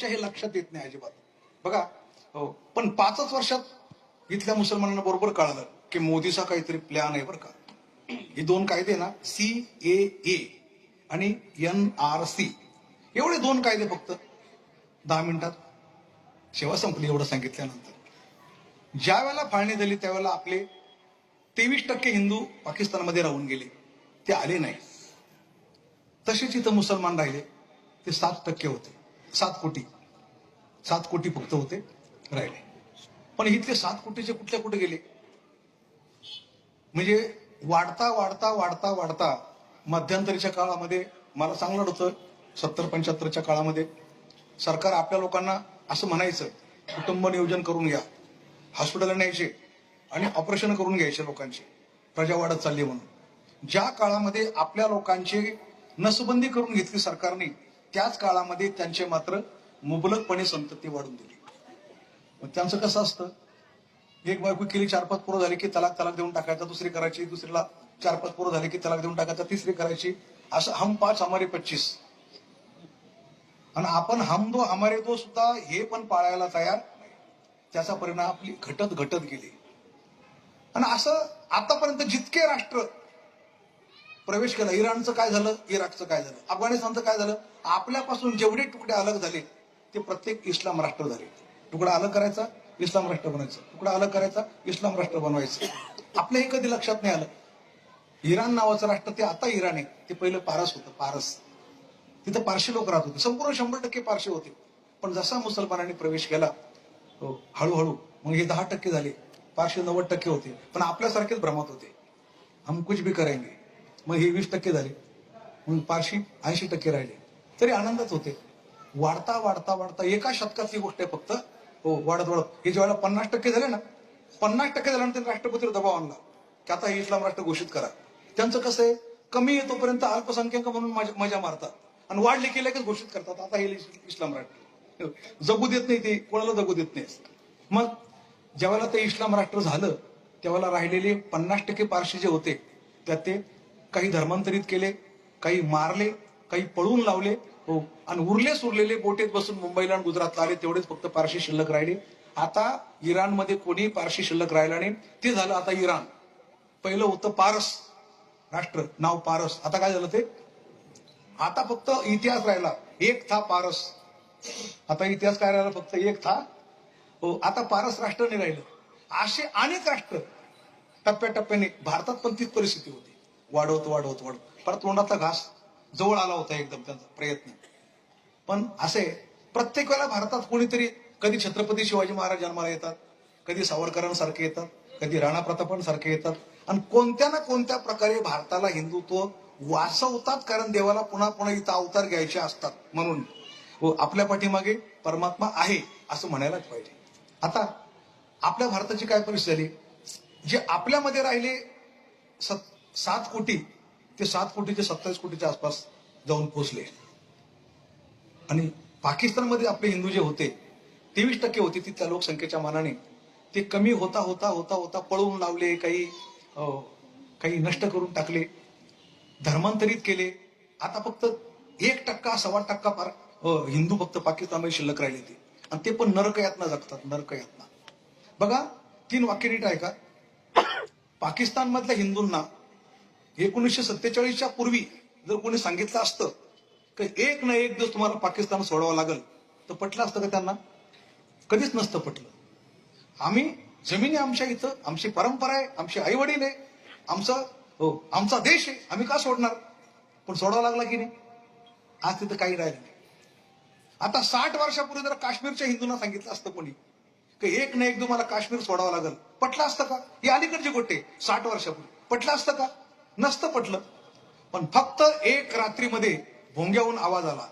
हे लक्षात येत नाही अजिबात. बघा हो, पण 5च वर्षात इथल्या मुसलमानांना बरोबर कळालं की मोदीचा काहीतरी प्लॅन आहे बरं का. हे 2 कायदे ना, CAA आणि NRC, एवढे 2 कायदे फक्त 10 मिनिटात सेवा संपली. एवढं सांगितल्यानंतर ज्या वेळेला फाळणी झाली त्यावेळेला आपले 23% हिंदू पाकिस्तानमध्ये राहून गेले, ते आले नाही. तसेच इथं मुसलमान राहिले, ते 7% होते. 7 कोटी फक्त होते राहिले. पण इथले 7 कोटीचे कुठल्या कुठे गेले? म्हणजे वाढता वाढता वाढता वाढता मध्यंतरीच्या काळामध्ये मला चांगलं होतं, 70-75च्या काळामध्ये सरकार आपल्या लोकांना असं म्हणायचं, कुटुंब नियोजन करून घ्या, हॉस्पिटलला न्यायचे आणि ऑपरेशन करून घ्यायचे लोकांचे, प्रजा वाढत चालली म्हणून. ज्या काळामध्ये आपल्या लोकांची नसबंदी करून घेतली सरकारने, त्याच काळामध्ये त्यांचे मात्र मुबलकपणे संतती वाढून दिली. मग त्यांचं कसं असतं, एक बायको केली, 4-5 पोरं झाली की तलाक देऊन टाकायचा, दुसरी करायची, दुसरीला 4-5 पोरं झाली की तलाक देऊन टाकायचा, तिसरी करायची, असं हम 5 हमारे 25. आणि आपण हम दो हमारे दो सुद्धा हे पण पाळायला तयार. त्याचा परिणाम आपली घटत गेली. आणि असं आतापर्यंत जितके राष्ट्र प्रवेश केला, इराणचं काय झालं, इराकचं काय झालं, अफगाणिस्तानचं काय झालं, आपल्यापासून जेवढे तुकडे अलग झाले ते प्रत्येक इस्लाम राष्ट्र झाले. तुकडा अलग करायचा, इस्लाम राष्ट्र बनायचं, तुकडा अलग करायचा, इस्लाम राष्ट्र बनवायचं. आपल्या हे कधी लक्षात नाही आलं. इराण नावाचं राष्ट्र ते आता इराण आहे, ते पहिलं पारस होतं. पारस, तिथं पारशी लोक राहत होते, संपूर्ण 100% पारशी होते. पण जसा मुसलमानांनी प्रवेश केला हळूहळू मग हे 10% झाले, पारशी 90% होते. पण आपल्यासारखेच भ्रमात होते, हम कुछ भी करेंगे. मग हे 20% झाले, मग पारशी 80% राहिले, तरी आनंदात होते. वाढता वाढता वाढता एका शतकातली गोष्ट आहे फक्त. हो, वाढत हे ज्यावेळेला 50% झाले ना, 50% झाल्यानंतर राष्ट्रपतीवर दबाव आणला की आता हे इस्लाम राष्ट्र घोषित करा. त्यांचं कसं आहे, कमी येतोपर्यंत अल्पसंख्याक म्हणून मजा मारतात आणि वाढले की लगेच घोषित करतात आता हे इस्लाम राष्ट्र. जगू देत नाही, ते कोणाला जगू देत नाही. मग ज्यावेळेला ते इस्लाम राष्ट्र झालं त्यावेळेला राहिलेले 50% पारशी जे होते त्यात ते काही धर्मांतरित केले, काही मारले, काही पळून लावले. हो, आणि उरलेले बोटीत बसून मुंबईला आणि गुजरातला आले, तेवढेच फक्त पारशी शिल्लक राहिले. आता इराणमध्ये कोणी पारशी शिल्लक राहिला नाही, ते झालं आता इराण. पहिलं होतं पारस राष्ट्र, नाव पारस. आता काय झालं ते, आता फक्त इतिहास राहिला, एक था पारस. आता इतिहास काय राहिला, फक्त एक था. हो, आता पारस राष्ट्र नाही राहिलं. असे अनेक राष्ट्र टप्प्याटप्प्याने, भारतात पण तीच परिस्थिती होती. वाढवत परत तोंडातला घास जवळ आला होता एकदम त्यांचा प्रयत्न. पण असे प्रत्येक वेळेला भारतात कोणीतरी, कधी छत्रपती शिवाजी महाराज जन्माला येतात, कधी सावरकरांसारखे येतात, कधी राणा प्रतापांसारखे येतात, आणि कोणत्या ना कोणत्या प्रकारे भारताला हिंदुत्व वाचवतात. कारण देवाला पुन्हा पुन्हा इथं अवतार घ्यायचे असतात म्हणून. आपल्या पाठीमागे परमात्मा आहे असं म्हणायलाच पाहिजे. आता आपल्या भारताची काय परिस्थिती झाली, जे आपल्यामध्ये राहिले 7 कोटी, ते 7 कोटीचे 27 कोटीच्या आसपास जाऊन पोहोचले. आणि पाकिस्तानमध्ये आपले हिंदू जे होते 23% होते तिथल्या लोकसंख्येच्या मानाने, ते कमी होता होता होता होता पळवून लावले, काही नष्ट करून टाकले, धर्मांतरित केले. आता फक्त 1%, 1.25% हिंदू फक्त पाकिस्तानमध्ये शिल्लक राहिले ते, आणि ते पण नरकयातना जगतात, नरकयातना. बघा, 3 वाक्य नीट ऐका. पाकिस्तान मधल्या हिंदूंना 1947च्या पूर्वी जर कोणी सांगितलं असतं की एक ना एक दिवस तुम्हाला पाकिस्तान सोडावं लागेल, तर पटलं असतं का त्यांना? कधीच नसतं पटलं. आम्ही जमिनी आमच्या इथं, आमची परंपरा आहे, आमचे आई वडील आहे, आमचा देश आहे, आम्ही का सोडणार? पण सोडावं लागला की नाही? आज तिथं काही राहिलं नाही. आता 60 वर्षापूर्वी जर काश्मीरच्या हिंदूंना सांगितलं असतं कोणी की एक ना एक दिवस मला काश्मीर सोडावं लागेल, पटलं असतं का? ही अलीकडची गोष्ट आहे. 60 वर्षापूर्वी पटलं असतं का? नसतं पटलं. पण फक्त एक रात्रीमध्ये भोंग्याहून आवाज आला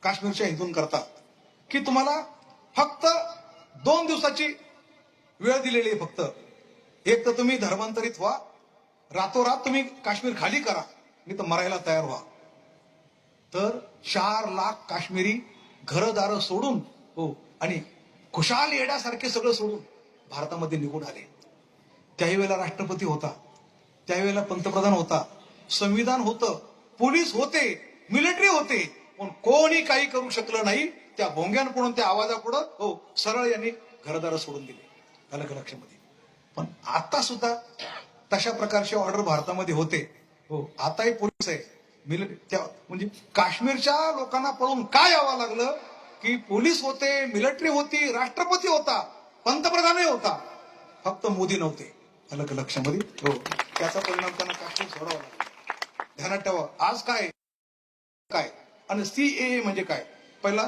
काश्मीरच्या हिंदूं करता की तुम्हाला फक्त 2 दिवसाची वेळ दिलेली आहे. फक्त एक तर तुम्ही धर्मांतरित व्हा, रातोरात तुम्ही काश्मीर खाली करा, मी तर मरायला तयार व्हा. तर 4 लाख काश्मीरी घरदार सोडून, आणि खुशाल येड्यासारखे सगळं सोडून भारतामध्ये निघून आले. त्याही वेळेला राष्ट्रपती होता, त्यावेळेला पंतप्रधान होता, संविधान होतं, पोलीस होते, मिलिटरी होते, पण कोणी काही करू शकलं नाही. त्या भोंग्यांपुढून त्या आवाजापुढं हो सरळ यांनी घरदार सोडून दिले. आलं का लक्षामध्ये? पण आता सुद्धा तशा प्रकारचे ऑर्डर भारतामध्ये होते. हो आताही पोलीस आहे त्या म्हणजे काश्मीरच्या लोकांना पळून काय यावं लागलं की पोलीस होते, मिलिटरी होती, राष्ट्रपती होता, पंतप्रधानही होता, फक्त मोदी नव्हते. आलं का लक्षामध्ये? हो त्याचा परिणाम त्यांना काश्मीर सोडावा लागला. ध्यानात ठेवा. आज काय काय आणि CAA म्हणजे काय पहिला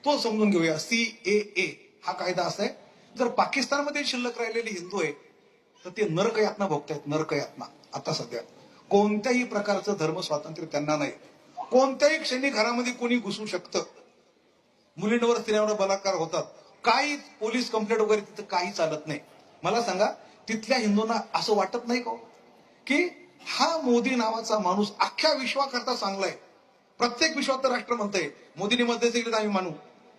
तो समजून घेऊया. CAA हा कायदा असा आहे, जर पाकिस्तानमध्ये शिल्लक राहिलेले हिंदू आहे तर ते नरकयातना भोगतायत. नरकयातना आता सध्या कोणत्याही प्रकारचं धर्म स्वातंत्र्य त्यांना नाही. कोणत्याही क्षणी घरामध्ये कोणी घुसू शकतं. मुलींवर स्त्रियांवर बलात्कार होतात. काही पोलीस कंप्लेंट वगैरे तिथं काही चालत नाही. मला सांगा तिथल्या हिंदूंना असं वाटत नाही का की हा मोदी नावाचा माणूस अख्ख्या विश्वाकरता चांगला आहे. प्रत्येक विश्वात राष्ट्र म्हणतंय मोदीने मध्ये दिले तर आम्ही मानू.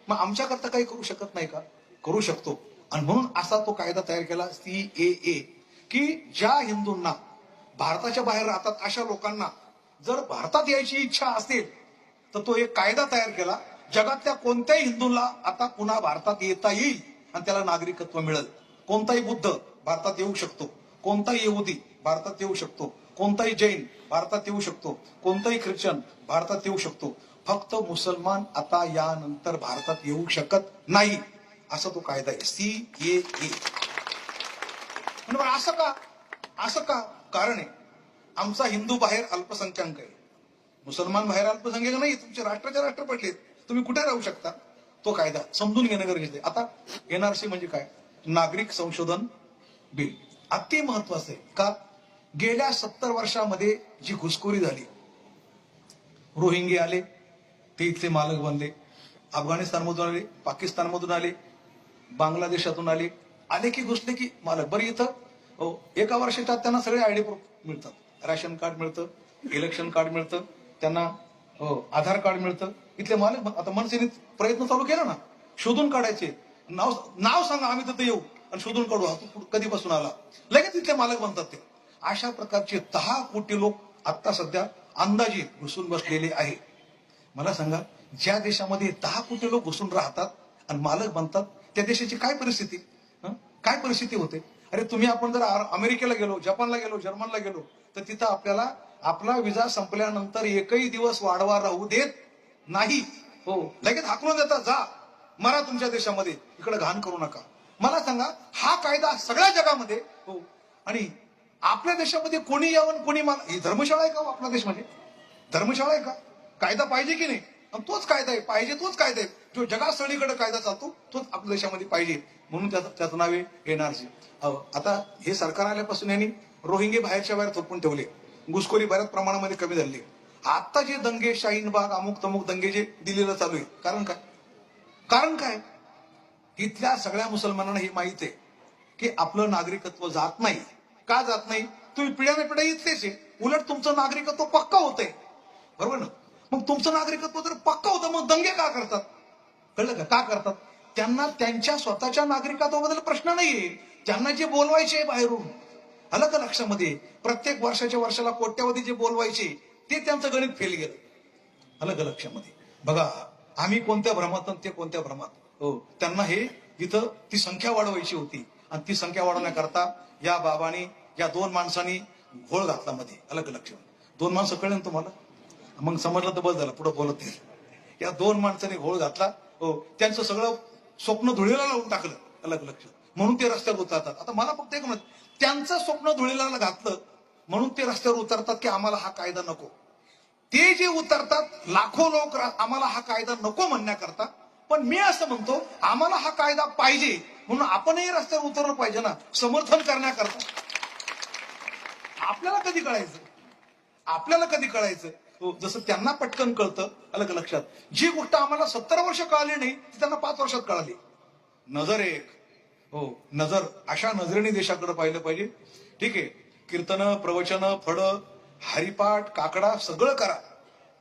मग आमच्याकरता काही करू शकत नाही का? करू शकतो. आणि म्हणून असा तो कायदा तयार केला CAA की ज्या हिंदूंना भारताच्या बाहेर राहतात अशा लोकांना जर भारतात यायची इच्छा असेल तर तो एक कायदा तयार केला. जगातल्या कोणत्याही हिंदूंना आता पुन्हा भारतात येता येईल आणि त्याला नागरिकत्व मिळेल. कोणताही बुद्ध भारतात येऊ शकतो, कोणताही यहुदी भारतात येऊ शकतो, कोणताही जैन भारतात येऊ शकतो, कोणताही ख्रिश्चन भारतात येऊ शकतो. फक्त मुसलमान आता यानंतर भारतात येऊ शकत नाही. असा तो कायदा आहे CAA. असं का? असं का? कारण आहे आमचा हिंदू बाहेर अल्पसंख्याक आहे, मुसलमान बाहेर अल्पसंख्याक नाही. तुमचे राष्ट्राचे राष्ट्र पडलेत, तुम्ही कुठे राहू शकता? तो कायदा समजून घेणं गरजेचं आहे. आता NRC म्हणजे काय? नागरिक संशोधन बिल अति महत्वाचं आहे. का? गेल्या 70 वर्षामध्ये जी घुसखोरी झाली, रोहिंगे आले ते इथले मालक बनले, अफगाणिस्तानमधून आले, पाकिस्तानमधून आले, बांगलादेशातून आले, आले की घुसले की मालक. बरं इथं एका वर्षाच्या त्यांना सगळे ID प्रूफ मिळतात. राशन कार्ड मिळतं, इलेक्शन कार्ड मिळतं, त्यांना आधार कार्ड मिळतं. इथले मालक आता मनसेने प्रयत्न चालू केला ना शोधून काढायचे. नाव सांगा आम्ही तिथे येऊ आणि शोधून काढू. तू कधीपासून आला, लगेच तिथले मालक बनतात ते. अशा प्रकारचे 10 कोटी लोक आता सध्या अंदाजे घुसून बसलेले आहे. मला सांगा ज्या देशामध्ये 10 कोटी लोक घुसून राहतात आणि मालक बनतात त्या देशाची काय परिस्थिती काय परिस्थिती होते? अरे तुम्ही आपण जर अमेरिकेला गेलो, जपानला गेलो, जर्मनला गेलो तर तिथं आपल्याला आपला विजा संपल्यानंतर एकही दिवस वाढवा राहू देत नाही. हो लगेच हाकलून देतात, जा मरा तुमच्या देशामध्ये, इकडे घाण करू नका. मला सांगा हा कायदा सगळ्या जगामध्ये हो आणि आपल्या देशामध्ये कोणी यावं कोणी ही धर्मशाळा आहे का हो आपला देश? म्हणजे धर्मशाळा आहे का? कायदा पाहिजे की नाही? तोच कायदा आहे, पाहिजे तोच कायदा आहे. जो जगात सगळीकडे कायदा चालतो तोच आपल्या देशामध्ये पाहिजे. म्हणून त्याचं नाव आहे NRC. आता हे सरकार आल्यापासून यांनी रोहिंगे बाहेरच्या बाहेर थोपवून ठेवले, घुसखोरी बऱ्याच प्रमाणामध्ये कमी झाली. आता जे दंगे, शाहीनबाग, अमुक तमुक दंगे जे दिल्लीला चालू आहे, कारण काय? कारण काय? इथल्या सगळ्या मुसलमानांना हे माहित आहे की आपलं नागरिकत्व जात नाही. का जात नाही? तुम्ही पिढ्याने पिढ्या इथलेच आहे, उलट तुमचं नागरिकत्व पक्का होतंय. बरोबर ना? मग तुमचं नागरिकत्व जर पक्का होतं मग दंगे का करतात? कळलं का? का करतात? त्यांना त्यांच्या स्वतःच्या नागरिकत्वाबद्दल प्रश्न नाहीये, त्यांना जे बोलवायचे बाहेरून. आलं का लक्षामध्ये? प्रत्येक वर्षाच्या वर्षाला कोट्यावधी जे बोलवायचे ते त्यांचं गणित फेल गेलं. आलं का लक्षामध्ये? बघा आम्ही कोणत्या भ्रमात आणि ते कोणत्या भ्रमात. हो त्यांना हे इथं ती संख्या वाढवायची होती आणि ती संख्या वाढवण्याकरता या बाबांनी या 2 माणसांनी घोळ घातला मध्ये. आलं का लक्षात? 2 माणसं कळलं ना तुम्हाला? मग समजलं तर बस झालं, पुढे बोलत नाही. या 2 माणसांनी घोळ घातला. हो त्यांचं सगळं स्वप्न धुळीला लावून टाकलं. अलग लक्षात. म्हणून ते रस्त्यावर उतरतात. आता मला फक्त एक म्हणत, त्यांचं स्वप्न धुळीला घातलं म्हणून ते रस्त्यावर उतरतात की आम्हाला हा कायदा नको. ते जे उतरतात लाखो लोक आम्हाला हा कायदा नको म्हणण्याकरता. पण मी असं म्हणतो आम्हाला हा कायदा पाहिजे म्हणून आपणही रस्त्यावर उतरलं पाहिजे ना, समर्थन करण्याकरता. आपल्याला कधी कळायचं? आपल्याला कधी कळायचं? जसं त्यांना पटकन कळतं. अलग लक्षात. जी गोष्ट आम्हाला 70 वर्ष कळाली नाही ती त्यांना 5 वर्षात कळाली. नजर एक हो नजर, अशा नजरेने देशाकडे पाहिलं पाहिजे. ठीक आहे, कीर्तन, प्रवचन, फड, हरिपाठ, काकडा सगळं करा,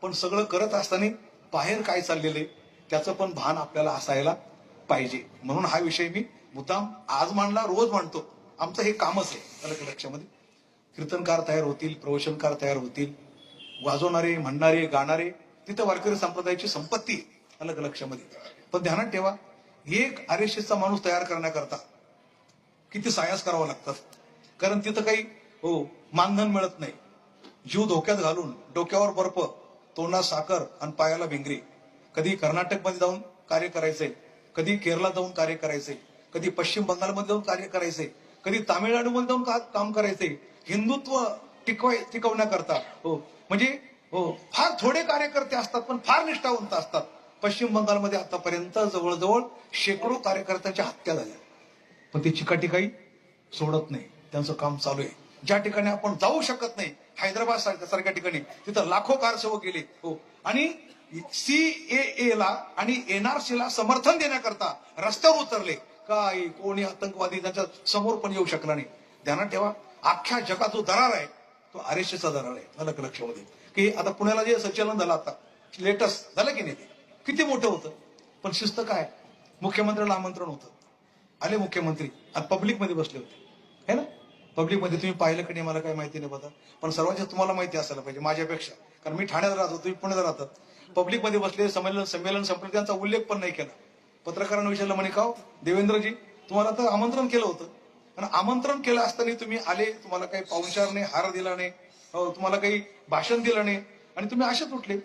पण सगळं करत असताना बाहेर काय चाललेलं आहे त्याचं पण भान आपल्याला असायला पाहिजे. म्हणून हा विषय मी मुद्दाम आज मांडला, रोज मांडतो. आमचं हे कामच आहे. अलग लक्षामध्ये कीर्तनकार तयार होतील, प्रवचनकार तयार होतील, वाजवणारे, म्हणणारे, गाणारे, तिथं वारकरी संप्रदायाची संपत्ती. अलग लक्षामध्ये. पण ध्यानात ठेवा, एक RSSचा माणूस तयार करण्याकरता किती सायास करावं लागतात. कारण तिथं काही मानधन मिळत नाही. जीव धोक्यात घालून डोक्यावर बर्फ, तोंडात साखर आणि पायाला भिंगरी. कधी कर्नाटकमध्ये जाऊन कार्य करायचंय, कधी केरळला जाऊन कार्य करायचंय, कधी पश्चिम बंगालमध्ये जाऊन कार्य करायचंय, कधी तामिळनाडूमध्ये जाऊन काम करायचंय हिंदुत्व टिकवण्याकरता. म्हणजे फार थोडे कार्यकर्ते असतात पण फार निष्ठावंत असतात. पश्चिम बंगालमध्ये आतापर्यंत जवळजवळ शेकडो कार्यकर्त्यांच्या हत्या झाल्या, पण ते चिकाटी सोडत नाही. त्यांचं काम चालू आहे. ज्या ठिकाणी आपण जाऊ शकत नाही, हैदराबाद सारख्या ठिकाणी, तिथं लाखो कारसेवक गेले. आणि CAA ला आणि NRC ला समर्थन देण्याकरता रस्त्यावर उतरले. काही कोणी आतंकवादी त्यांच्या समोर पण येऊ शकला नाही. ध्यानात ठेवा, अख्ख्या जगात जो दरार आहे तो RSSचा दरार आहे. झालं लक्षामध्ये की आता पुण्याला जे संचलन झालं, आता लेटेस्ट झालं की नाही, किती मोठं होतं. पण शिस्त काय, मुख्यमंत्र्याला आमंत्रण होतं, आले मुख्यमंत्री आणि पब्लिक मध्ये बसले होते, है ना. पब्लिक मध्ये तुम्ही पाहिलं की नाही मला काही माहिती नाही बघा, पण सर्वांच्या तुम्हाला माहिती असायला पाहिजे माझ्यापेक्षा, कारण मी ठाण्यात राहतो, तुम्ही पुण्यात राहतात. पब्लिक मध्ये बसले, संमेलन संपलं, त्यांचा उल्लेख पण नाही केला. पत्रकारांना विचारलं, म्हणे का देवेंद्रजी तुम्हाला तर आमंत्रण केलं होतं, आणि आमंत्रण केलं असताना तुम्ही आले, तुम्हाला काही पाहुणचार नाही, हार दिला नाही, तुम्हाला काही भाषण दिलं नाही, आणि तुम्ही असेच उठले.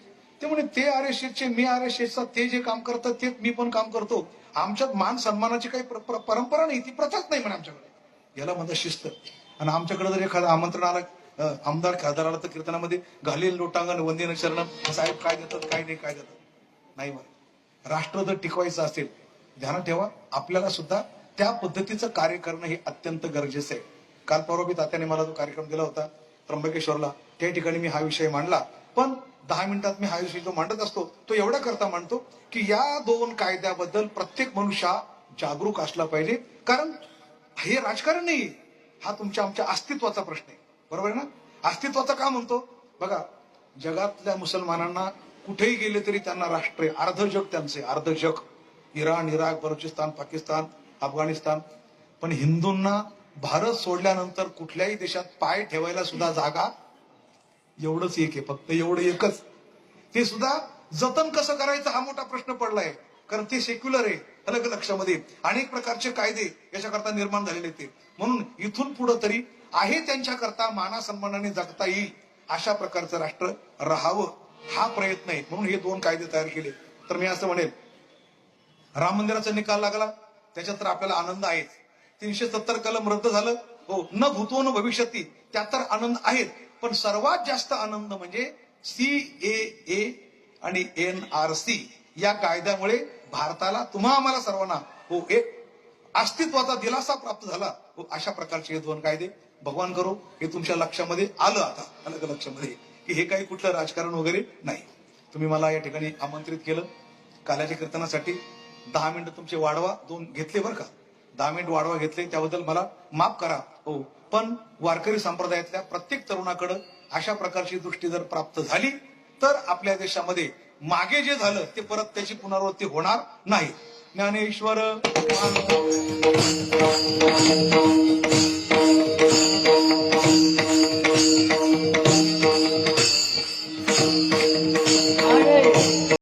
ते म्हणे ते RSSचे, मी RSSचा, ते जे काम करतात ते मी पण काम करतो. आमच्यात मान सन्मानाची काही परंपरा नाही, ती प्रथाच नाही म्हणे आमच्याकडे. याला म्हणतात शिस्त. आणि आमच्याकडे जर एखादं आमंत्रण आलं, आमदार खासदार आला, तर कीर्तनामध्ये घालील लोटांगण वंदे शरण, साहेब काय देतात काय नाही, काय देतात नाही. बरं, राष्ट्र जर टिकवायचं असेल, ध्यानात ठेवा, आपल्याला सुद्धा त्या पद्धतीचं कार्य करणं हे अत्यंत गरजेचं आहे. काल परवा तात्याने मला जो कार्यक्रम दिला होता त्र्यंबकेश्वरला, त्या ठिकाणी मी हा विषय मांडला. पण 10 मिनिटात मी हा विषय जो मांडत असतो तो एवढा करता मांडतो की या 2 कायद्याबद्दल प्रत्येक मनुष्य जागरूक असला पाहिजे. कारण हे राजकारण नाही, हा तुमच्या आमच्या अस्तित्वाचा प्रश्न आहे. बरोबर आहे ना. अस्तित्वाचा का म्हणतो बघा, जगातल्या मुसलमानांना कुठेही गेले तरी त्यांना राष्ट्र आहे, अर्ध जग त्यांचे, अर्ध जग, इराण, इराक, बलुचिस्तान, पाकिस्तान, अफगाणिस्तान. पण हिंदूंना भारत सोडल्यानंतर कुठल्याही देशात पाय ठेवायला सुद्धा जागा एवढंच एक आहे, फक्त एवढं एकच. ते सुद्धा जतन कसं करायचं हा मोठा प्रश्न पडलाय, कारण ते सेक्युलर आहे. अलग लक्षामध्ये अनेक प्रकारचे कायदे याच्याकरता निर्माण झालेले ते. म्हणून इथून पुढे तरी आहे त्यांच्याकरता मानासन्मानाने जगता येईल अशा प्रकारचं राष्ट्र राहावं, हा प्रयत्न आहे. म्हणून हे 2 कायदे तयार केले. तर मी असं म्हणेल, राम मंदिराचा निकाल लागला, त्याच्यात तर आपल्याला आनंद आहे. 370 कलम रद्द झालं, न भूतो न भविष्यती, त्यात तर आनंद आहेत. पण सर्वात जास्त आनंद म्हणजे CAA आणि NRC या कायद्यामुळे भारताला, तुम्हा आम्हाला सर्वांना एक अस्तित्वाचा दिलासा प्राप्त झाला. अशा प्रकारचे हे 2 कायदे भगवान करो हे तुमच्या लक्षामध्ये आलं. आता अलग लक्षामध्ये की हे काही कुठलं राजकारण वगैरे नाही. तुम्ही मला या ठिकाणी आमंत्रित केलं काल्याच्या कीर्तनासाठी. 10 मिनिटं तुमचे वाढवा 2 घेतले बरं का, 10 मिनिट वाढवा घेतले, त्याबद्दल मला माफ करा. पण वारकरी संप्रदायातल्या प्रत्येक तरुणाकडे अशा प्रकारची दृष्टी जर प्राप्त झाली तर आपल्या देशामध्ये मागे जे झालं ते परत त्याची पुनरावृत्ती होणार नाही. ज्ञानेश्वर